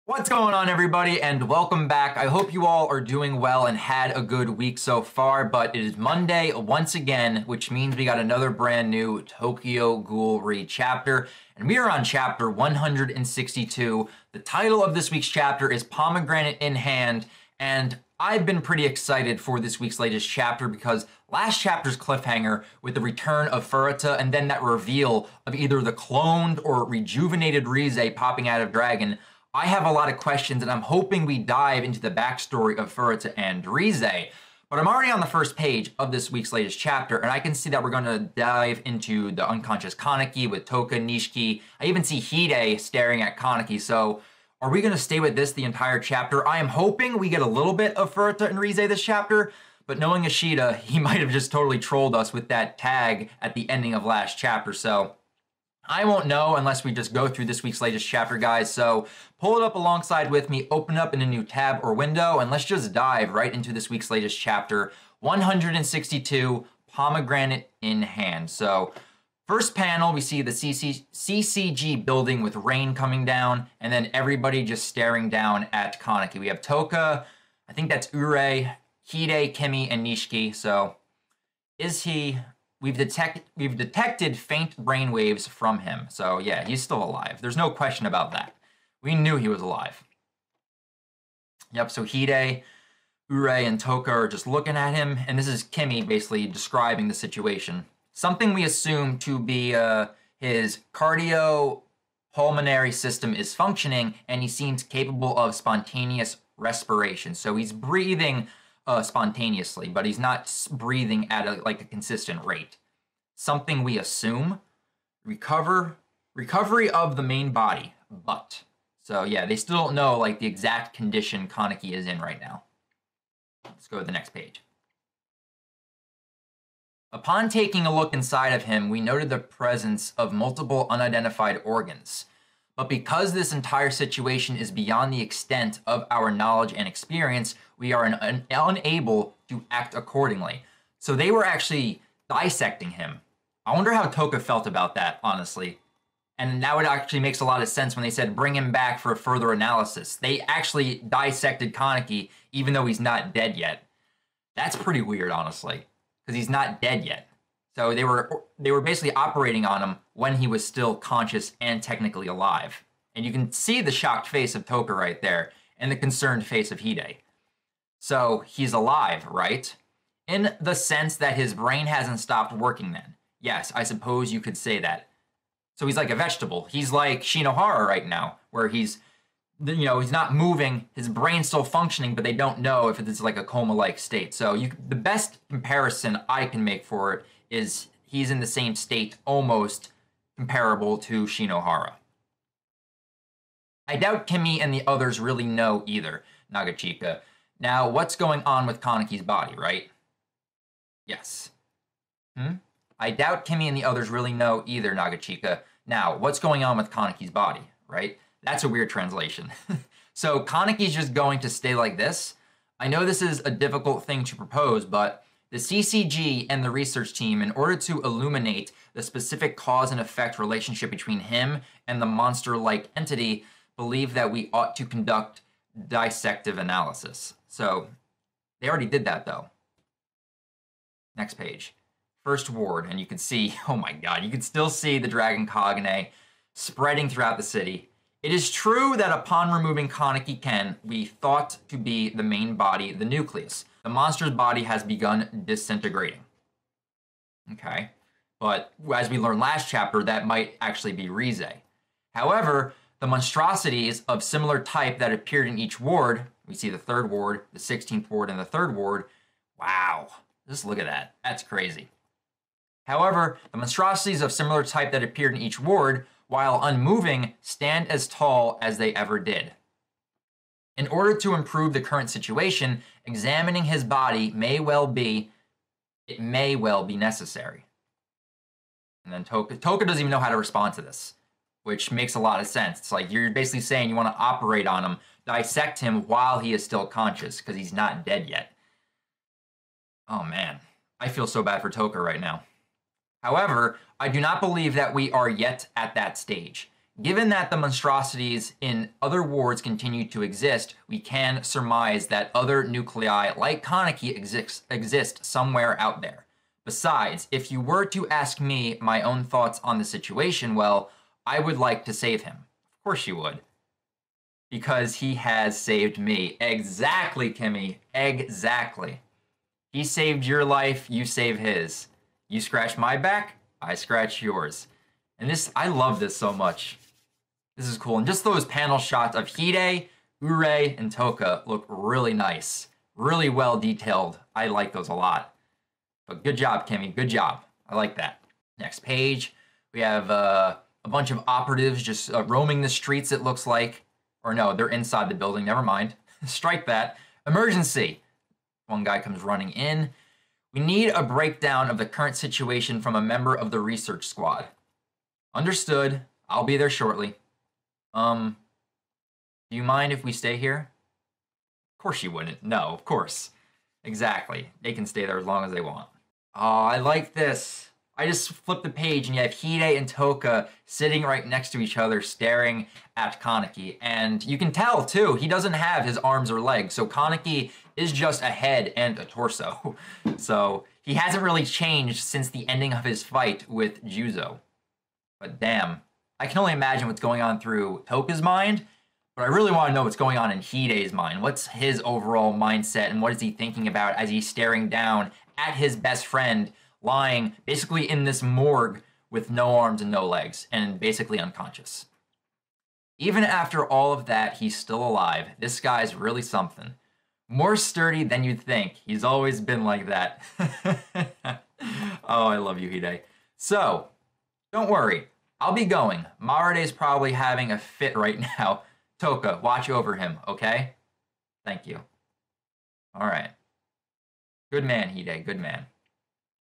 What's going on, everybody, and welcome back. I hope you all are doing well and had a good week so far, but it is Monday once again, which means we got another brand new Tokyo Ghoul read chapter, and we are on chapter 162. The title of this week's chapter is Pomegranate in Hand, and I've been pretty excited for this week's latest chapter because last chapter's cliffhanger with the return of Furuta and then that reveal of either the cloned or rejuvenated Rize popping out of Dragon, I have a lot of questions, and I'm hoping we dive into the backstory of Furuta and Rize. But I'm already on the first page of this week's latest chapter, and I can see that we're going to dive into the unconscious Kaneki with Toka, Nishiki. I even see Hide staring at Kaneki, so are we going to stay with this the entire chapter? I am hoping we get a little bit of Furuta and Rize this chapter, but knowing Ishida, he might have just totally trolled us with that tag at the ending of last chapter, so I won't know unless we just go through this week's latest chapter, guys. So pull it up alongside with me, open up in a new tab or window, and let's just dive right into this week's latest chapter, 162, Pomegranate in Hand. So first panel, we see the CCG building with rain coming down, and then everybody just staring down at Kaneki. We have Toka, I think that's Ure, Hide, Kimi, and Nishiki. So is he... We've detected faint brainwaves from him. So yeah, he's still alive. There's no question about that. We knew he was alive. Yep, so Hide, Ure, and Toka are just looking at him, and this is Kimi basically describing the situation. Something we assume to be his cardiopulmonary system is functioning, and he seems capable of spontaneous respiration. So he's breathing spontaneously, but he's not breathing at a consistent rate. Something we assume. Recovery of the main body, but. So yeah, they still don't know the exact condition Kaneki is in right now. Let's go to the next page. Upon taking a look inside of him, we noted the presence of multiple unidentified organs. But because this entire situation is beyond the extent of our knowledge and experience, we are unable to act accordingly. So they were actually dissecting him. I wonder how Toka felt about that, honestly. And now it actually makes a lot of sense when they said bring him back for further analysis. They actually dissected Kaneki even though he's not dead yet. That's pretty weird, honestly, because he's not dead yet. So they were basically operating on him when he was still conscious and technically alive. And you can see the shocked face of Toka right there and the concerned face of Hide. So he's alive, right? In the sense that his brain hasn't stopped working then. Yes, I suppose you could say that. So he's like a vegetable. He's like Shinohara right now, where he's not moving, his brain's still functioning, but they don't know if it's like a coma-like state. So the best comparison I can make for it is he's in the same state, almost comparable to Shinohara. I doubt Kimi and the others really know either, Nagachika. Now, what's going on with Kaneki's body, right? Yes. I doubt Kimi and the others really know either, Nagachika. Now, what's going on with Kaneki's body, right? That's a weird translation. So Kaneki's just going to stay like this? I know this is a difficult thing to propose, but the CCG and the research team, in order to illuminate the specific cause and effect relationship between him and the monster-like entity, believe that we ought to conduct dissective analysis. So they already did that, though. Next page. First ward, and you can see, oh my god, you can still see the Dragon Kagane spreading throughout the city. It is true that upon removing Kaneki Ken, we thought to be the main body, the nucleus. The monster's body has begun disintegrating. Okay, but as we learned last chapter, that might actually be Rize. However, the monstrosities of similar type that appeared in each ward, we see the 3rd ward, the 16th ward, and the 3rd ward. Wow, just look at that. That's crazy. However, the monstrosities of similar type that appeared in each ward, while unmoving, stand as tall as they ever did. In order to improve the current situation, examining his body may well be necessary. And then Toka doesn't even know how to respond to this, which makes a lot of sense. It's like you're basically saying you want to operate on him, dissect him while he is still conscious, because he's not dead yet. Oh man, I feel so bad for Toka right now. However, I do not believe that we are yet at that stage. Given that the monstrosities in other wards continue to exist, we can surmise that other nuclei like Kaneki exist somewhere out there. Besides, if you were to ask me my own thoughts on the situation, well, I would like to save him. Of course you would. Because he has saved me. Exactly, Kimmy. Exactly. He saved your life, you save his. You scratch my back, I scratch yours. And this, I love this so much. This is cool. And just those panel shots of Hide, Urei, and Toka look really nice. Really well detailed. I like those a lot. But good job, Kimmy. Good job. I like that. Next page, we have a bunch of operatives just roaming the streets, it looks like. Or no, they're inside the building. Never mind. Strike that. Emergency. One guy comes running in. We need a breakdown of the current situation from a member of the research squad. Understood. I'll be there shortly. Do you mind if we stay here? Of course you wouldn't. No, of course. Exactly. They can stay there as long as they want. Oh, I like this. I just flipped the page and you have Hide and Toka sitting right next to each other staring at Kaneki. And you can tell, too, he doesn't have his arms or legs. So Kaneki is just a head and a torso. So he hasn't really changed since the ending of his fight with Juzo. But damn, I can only imagine what's going on through Toka's mind. But I really want to know what's going on in Hide's mind. What's his overall mindset and what is he thinking about as he's staring down at his best friend lying basically in this morgue with no arms and no legs and basically unconscious. Even after all of that, he's still alive. This guy's really something. More sturdy than you'd think. He's always been like that. Oh, I love you, Hide. So, don't worry. I'll be going. Marade's probably having a fit right now. Toka, watch over him, okay? Thank you. All right. Good man, Hide. Good man.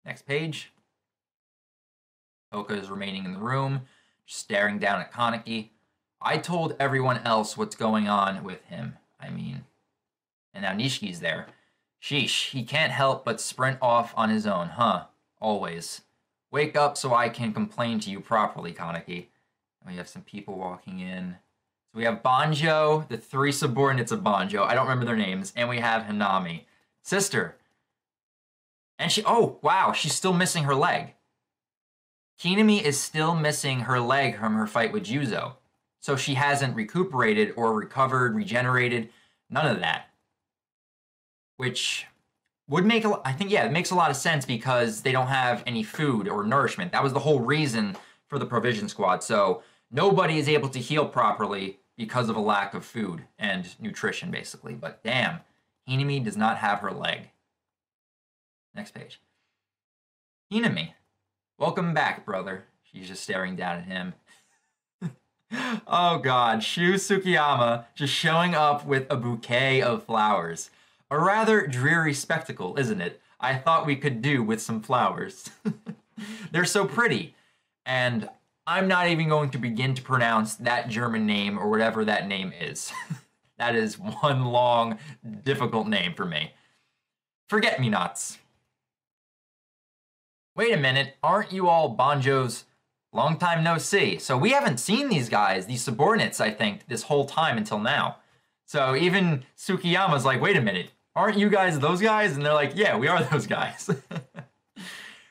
Next page. Toka is remaining in the room, staring down at Kaneki. I told everyone else what's going on with him. And now Nishiki's there. Sheesh, he can't help but sprint off on his own, huh? Always. Wake up so I can complain to you properly, Kaneki. And we have some people walking in. So we have Banjo, the three subordinates of Banjo. I don't remember their names. And we have Hanami. Sister. And oh, wow, she's still missing her leg. Kinami is still missing her leg from her fight with Juzo. So she hasn't recuperated or recovered, regenerated, none of that. Which would make, I think, yeah, it makes a lot of sense because they don't have any food or nourishment. That was the whole reason for the provision squad. So nobody is able to heal properly because of a lack of food and nutrition, basically. But damn, Hinami does not have her leg. Next page. Hinami, welcome back, brother. She's just staring down at him. Oh god, Shu Tsukiyama just showing up with a bouquet of flowers. A rather dreary spectacle, isn't it? I thought we could do with some flowers. They're so pretty. And I'm not even going to begin to pronounce that German name or whatever that name is. That is one long, difficult name for me. Forget-me-nots. Wait a minute, aren't you all Banjo's? Long time no see. So we haven't seen these guys, these subordinates, I think, this whole time until now. So even Tsukiyama's like, wait a minute, aren't you guys those guys? And they're like, yeah, we are those guys.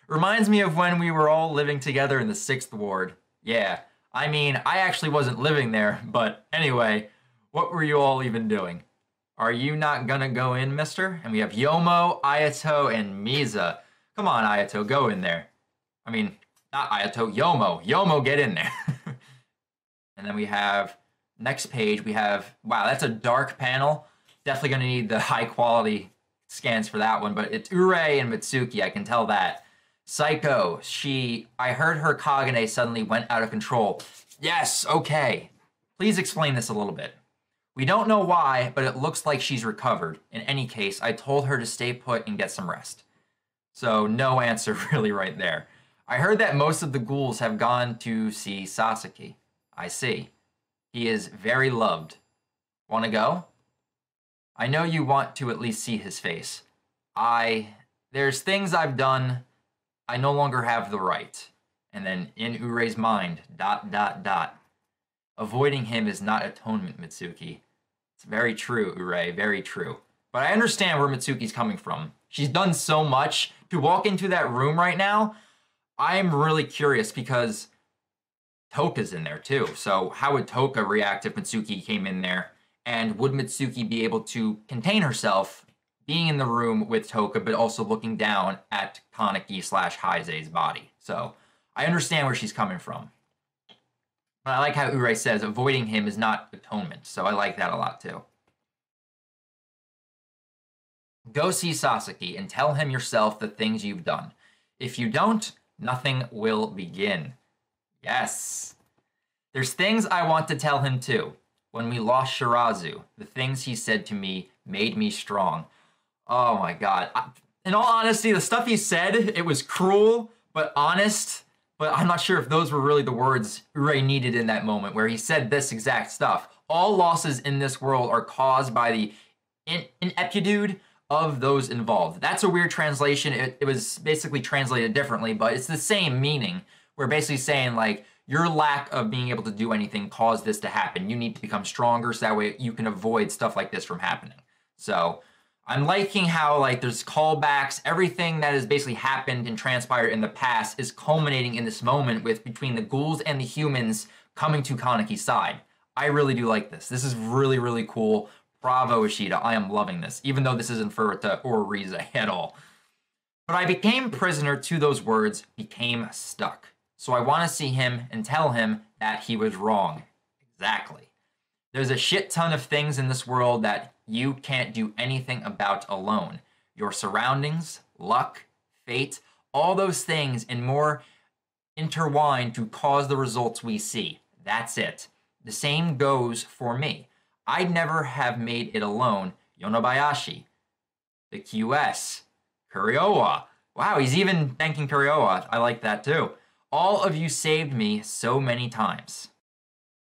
Reminds me of when we were all living together in the 6th Ward. Yeah, I actually wasn't living there, but anyway, what were you all even doing? Are you not gonna go in, mister? And we have Yomo, Ayato, and Miza. Come on, Ayato, go in there. Not Ayato, Yomo. Yomo, get in there. And then we have, next page, we have, wow, that's a dark panel. Definitely going to need the high quality scans for that one, but it's Urei and Mitsuki, I can tell that. Psycho, I heard her Kagane suddenly went out of control. Yes, okay. Please explain this a little bit. We don't know why, but it looks like she's recovered. In any case, I told her to stay put and get some rest. So no answer really right there. I heard that most of the ghouls have gone to see Sasaki. I see. He is very loved. Want to go? I know you want to at least see his face. There's things I've done. I no longer have the right. And then in Urei's mind, ... Avoiding him is not atonement, Mitsuki. It's very true, Urei, very true. But I understand where Mitsuki's coming from. She's done so much. To walk into that room right now, I'm really curious because Toka's in there too. So how would Toka react if Mitsuki came in there? And would Mitsuki be able to contain herself being in the room with Toka, but also looking down at Kaneki / Heise's body? So I understand where she's coming from. But I like how Urei says avoiding him is not atonement. So I like that a lot too. Go see Sasaki and tell him yourself the things you've done. If you don't, nothing will begin. Yes. There's things I want to tell him too. When we lost Shirazu, the things he said to me made me strong. Oh my god. In all honesty, the stuff he said, it was cruel, but honest. But I'm not sure if those were really the words Urei needed in that moment, where he said this exact stuff. All losses in this world are caused by the ineptitude of those involved. That's a weird translation. It was basically translated differently, but it's the same meaning. We're basically saying, like, your lack of being able to do anything caused this to happen. You need to become stronger so that way you can avoid stuff like this from happening. So I'm liking how, like, there's callbacks. Everything that has basically happened and transpired in the past is culminating in this moment with between the ghouls and the humans coming to Kaneki's side. I really do like this. This is really, really cool. Bravo, Ishida. I am loving this, even though this isn't Furuta or Rize at all. But I became prisoner to those words, became stuck. So I want to see him and tell him that he was wrong. Exactly. There's a shit ton of things in this world that you can't do anything about alone. Your surroundings, luck, fate, all those things and more intertwine to cause the results we see. That's it. The same goes for me. I'd never have made it alone. Yonobayashi, the QS, Kuriowa. Wow, he's even thanking Kuriowa. I like that too. All of you saved me so many times.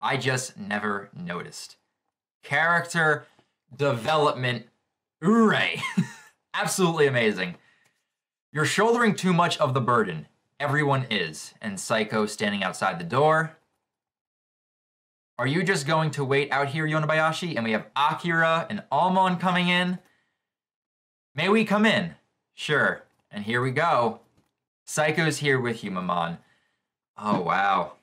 I just never noticed. Character development, Urei. Absolutely amazing. You're shouldering too much of the burden. Everyone is. And Psycho standing outside the door. Are you just going to wait out here, Yonobayashi? And we have Akira and Almon coming in. May we come in? Sure. And here we go. Psycho's here with you, Maman. Oh, wow.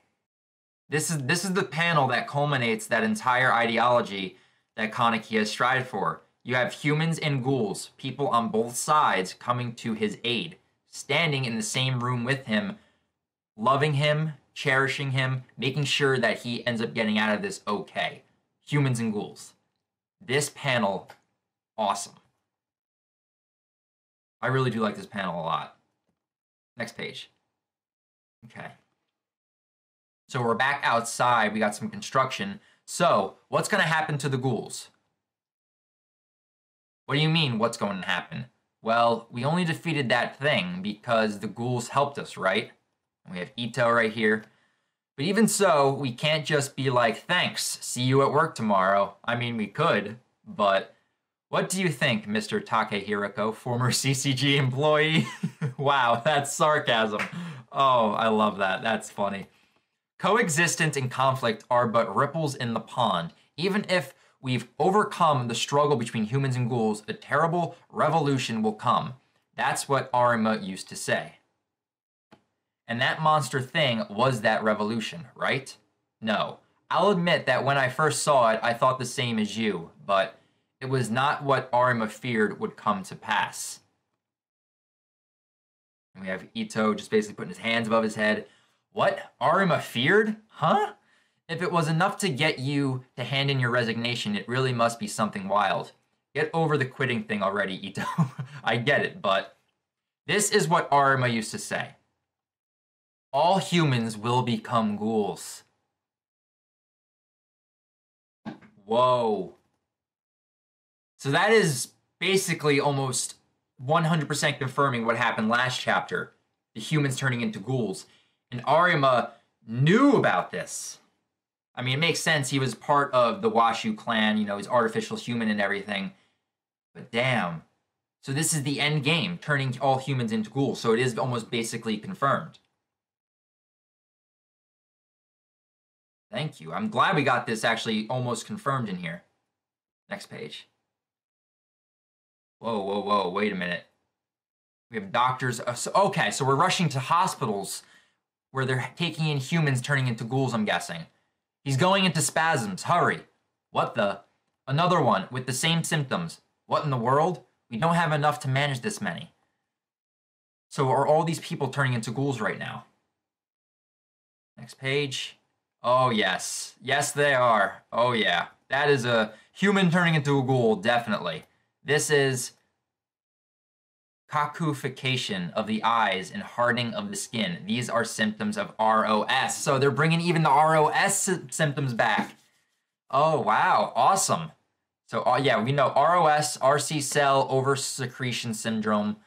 This is the panel that culminates that entire ideology that Kaneki has strived for. You have humans and ghouls, people on both sides coming to his aid, standing in the same room with him, loving him, cherishing him, making sure that he ends up getting out of this okay. Humans and ghouls. This panel, awesome. I really do like this panel a lot. Next page. Okay. So we're back outside. We got some construction. So what's going to happen to the ghouls? What do you mean, what's going to happen? Well, we only defeated that thing because the ghouls helped us, right? And we have Ito right here. But even so, we can't just be like, thanks, see you at work tomorrow. I mean, we could, but what do you think, Mr. Takehiriko, former CCG employee? Wow, that's sarcasm. Oh, I love that. That's funny. Coexistence and conflict are but ripples in the pond. Even if we've overcome the struggle between humans and ghouls, a terrible revolution will come. That's what Arima used to say. And that monster thing was that revolution, right? No. I'll admit that when I first saw it, I thought the same as you, but it was not what Arima feared would come to pass. And we have Ito just basically putting his hands above his head. What? Arima feared? Huh? If it was enough to get you to hand in your resignation, it really must be something wild. Get over the quitting thing already, Ito. I get it, but this is what Arima used to say. All humans will become ghouls. Whoa. So that is basically almost 100% confirming what happened last chapter. The humans turning into ghouls. And Arima knew about this. I mean, it makes sense. He was part of the Washu clan, you know, he's artificial human and everything. But damn. So this is the end game, turning all humans into ghouls. So it is almost basically confirmed. Thank you. I'm glad we got this actually almost confirmed in here. Next page. Whoa, whoa, whoa, wait a minute. We have doctors. Okay, so we're rushing to hospitals where they're taking in humans turning into ghouls, I'm guessing. He's going into spasms. Hurry. What the? Another one with the same symptoms. What in the world? We don't have enough to manage this many. So are all these people turning into ghouls right now? Next page. Oh, yes. Yes, they are. Oh, yeah. That is a human turning into a ghoul, definitely. This is cacuffication of the eyes and hardening of the skin. These are symptoms of ROS. So they're bringing even the ROS symptoms back. Oh, wow. Awesome. So, yeah, we know ROS, RC cell oversecretion syndrome.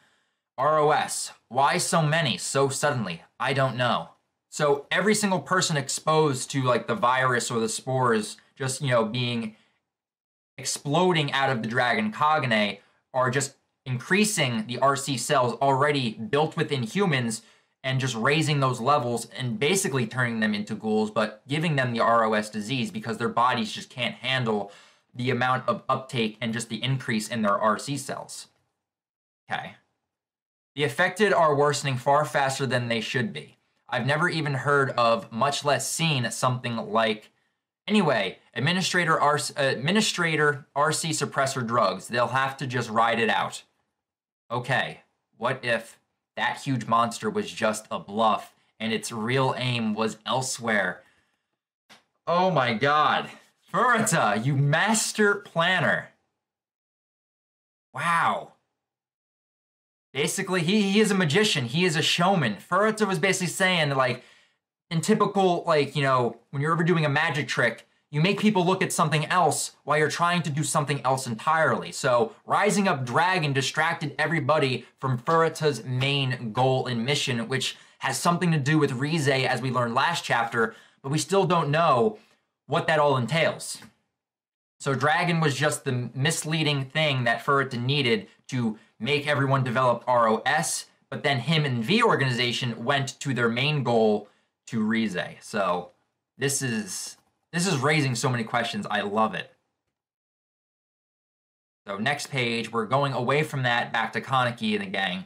ROS. Why so many so suddenly? I don't know. So every single person exposed to like the virus or the spores just, being exploding out of the dragon Kagane are just increasing the RC cells already built within humans and just raising those levels and basically turning them into ghouls, but giving them the ROS disease because their bodies just can't handle the amount of uptake and just the increase in their RC cells. Okay. The affected are worsening far faster than they should be. I've never even heard of, much less seen, something like... Anyway, Administrator RC suppressor drugs. They'll have to just ride it out. Okay, what if that huge monster was just a bluff and its real aim was elsewhere? Oh my god. Furuta, you master planner. Wow. Basically, he is a magician. He is a showman. Furuta was basically saying, like, in typical, like, when you're ever doing a magic trick, you make people look at something else while you're trying to do something else entirely. So, Rising Up Dragon distracted everybody from Furuta's main goal and mission, which has something to do with Rize, as we learned last chapter, but we still don't know what that all entails. So, Dragon was just the misleading thing that Furuta needed to make everyone develop ROS, but then him and V Organization went to their main goal, to Rize. So this is raising so many questions. I love it. So next page, we're going away from that back to Kaneki and the gang.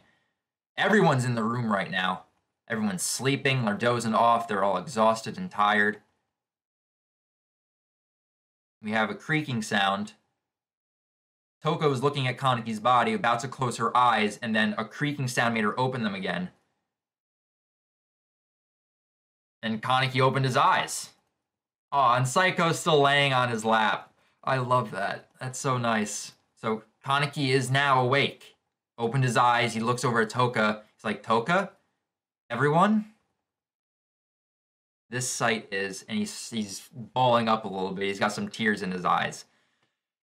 Everyone's in the room right now. Everyone's sleeping, they're dozing off, they're all exhausted and tired. We have a creaking sound. Toko is looking at Kaneki's body, about to close her eyes, and then a creaking sound made her open them again. And Kaneki opened his eyes. Aw, and Psycho's still laying on his lap. I love that. That's so nice. So Kaneki is now awake. Opened his eyes, he looks over at Toka. He's like, Toka? Everyone? This sight is, and he's bawling up a little bit. He's got some tears in his eyes.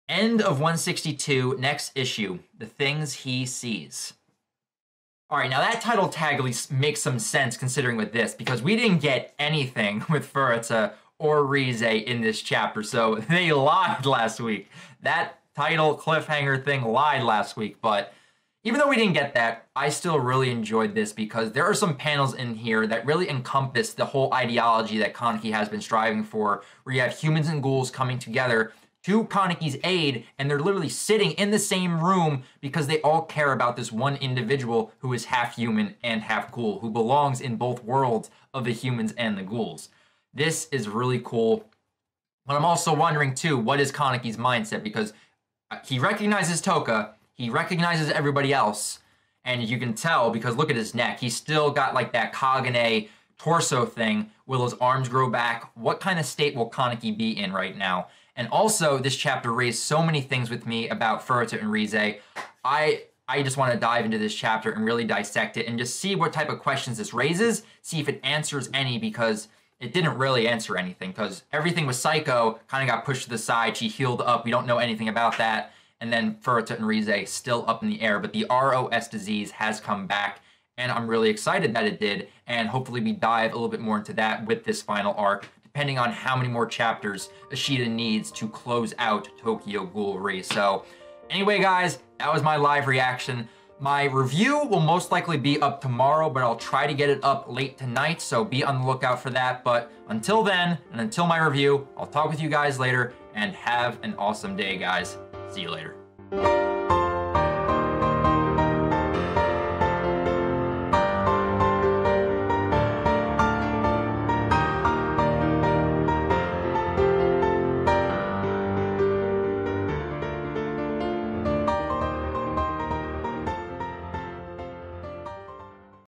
End of 162, next issue, The Things He Sees. All right, now that title tag at least makes some sense considering with this, because we didn't get anything with Furuta or Rize in this chapter, so they lied last week. That title cliffhanger thing lied last week, but even though we didn't get that, I still really enjoyed this because there are some panels in here that really encompass the whole ideology that Kaneki has been striving for, where you have humans and ghouls coming together to Kaneki's aid, and they're literally sitting in the same room because they all care about this one individual who is half human and half ghoul, who belongs in both worlds of the humans and the ghouls. This is really cool. But I'm also wondering, too, what is Kaneki's mindset? Because he recognizes Toka, he recognizes everybody else, and you can tell because look at his neck. He's still got like that Kagane torso thing. Will his arms grow back? What kind of state will Kaneki be in right now? And also, this chapter raised so many things with me about Furuta and Rize. I just want to dive into this chapter and really dissect it and just see what type of questions this raises, see if it answers any, because it didn't really answer anything, because everything with Psycho kind of got pushed to the side. She healed up. We don't know anything about that. And then Furuta and Rize still up in the air. But the ROS disease has come back, and I'm really excited that it did. And hopefully we dive a little bit more into that with this final arc, depending on how many more chapters Ashita needs to close out Tokyo Ghoul Re. So anyway, guys, that was my live reaction. My review will most likely be up tomorrow, but I'll try to get it up late tonight, so be on the lookout for that. But until then, and until my review, I'll talk with you guys later, and have an awesome day, guys. See you later.